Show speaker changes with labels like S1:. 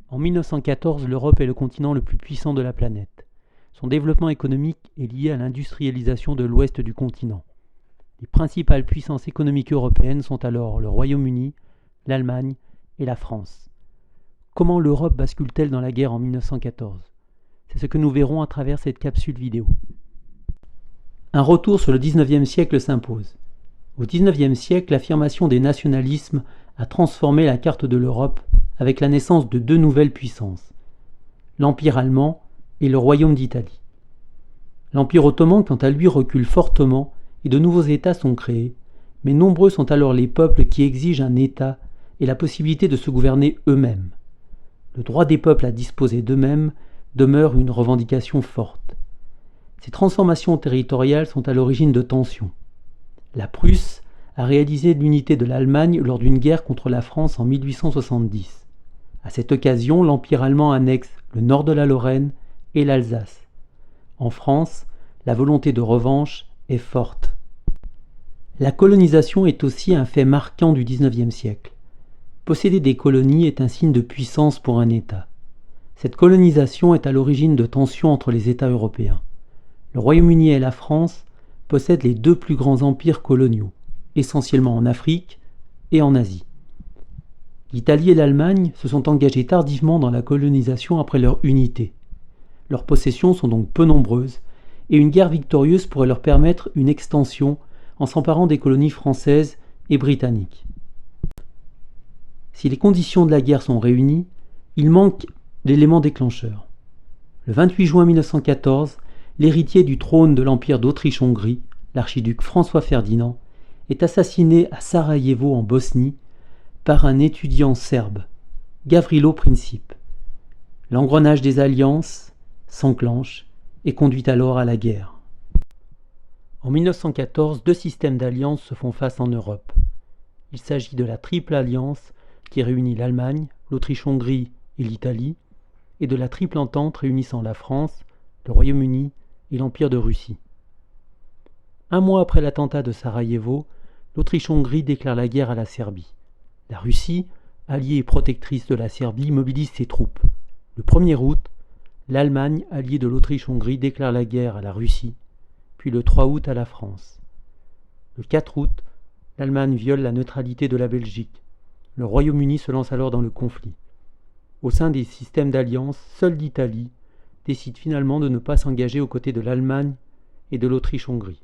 S1: En 1914, l'Europe est le continent le plus puissant de la planète. Son développement économique est lié à l'industrialisation de l'ouest du continent. Les principales puissances économiques européennes sont alors le Royaume-Uni, l'Allemagne et la France. Comment l'Europe bascule-t-elle dans la guerre en 1914 ? C'est ce que nous verrons à travers cette capsule vidéo. Un retour sur le XIXe siècle s'impose. Au XIXe siècle, l'affirmation des nationalismes a transformé la carte de l'Europe avec la naissance de deux nouvelles puissances, l'Empire allemand et le Royaume d'Italie. L'Empire ottoman, quant à lui, recule fortement et de nouveaux États sont créés, mais nombreux sont alors les peuples qui exigent un État et la possibilité de se gouverner eux-mêmes. Le droit des peuples à disposer d'eux-mêmes demeure une revendication forte. Ces transformations territoriales sont à l'origine de tensions. La Prusse a réalisé l'unité de l'Allemagne lors d'une guerre contre la France en 1870. À cette occasion, l'Empire allemand annexe le nord de la Lorraine et l'Alsace. En France, la volonté de revanche est forte. La colonisation est aussi un fait marquant du XIXe siècle. Posséder des colonies est un signe de puissance pour un État. Cette colonisation est à l'origine de tensions entre les États européens. Le Royaume-Uni et la France possèdent les deux plus grands empires coloniaux, essentiellement en Afrique et en Asie. L'Italie et l'Allemagne se sont engagées tardivement dans la colonisation après leur unité. Leurs possessions sont donc peu nombreuses et une guerre victorieuse pourrait leur permettre une extension en s'emparant des colonies françaises et britanniques. Si les conditions de la guerre sont réunies, il manque l'élément déclencheur. Le 28 juin 1914, l'héritier du trône de l'Empire d'Autriche-Hongrie, l'archiduc François Ferdinand, est assassiné à Sarajevo en Bosnie par un étudiant serbe, Gavrilo Princip. L'engrenage des alliances s'enclenche et conduit alors à la guerre. En 1914, deux systèmes d'alliances se font face en Europe. Il s'agit de la Triple Alliance qui réunit l'Allemagne, l'Autriche-Hongrie et l'Italie, et de la Triple Entente réunissant la France, le Royaume-Uni et l'Empire de Russie. Un mois après l'attentat de Sarajevo, l'Autriche-Hongrie déclare la guerre à la Serbie. La Russie, alliée et protectrice de la Serbie, mobilise ses troupes. Le 1er août, l'Allemagne, alliée de l'Autriche-Hongrie, déclare la guerre à la Russie, puis le 3 août à la France. Le 4 août, l'Allemagne viole la neutralité de la Belgique. Le Royaume-Uni se lance alors dans le conflit. Au sein des systèmes d'alliance, seule l'Italie décide finalement de ne pas s'engager aux côtés de l'Allemagne et de l'Autriche-Hongrie.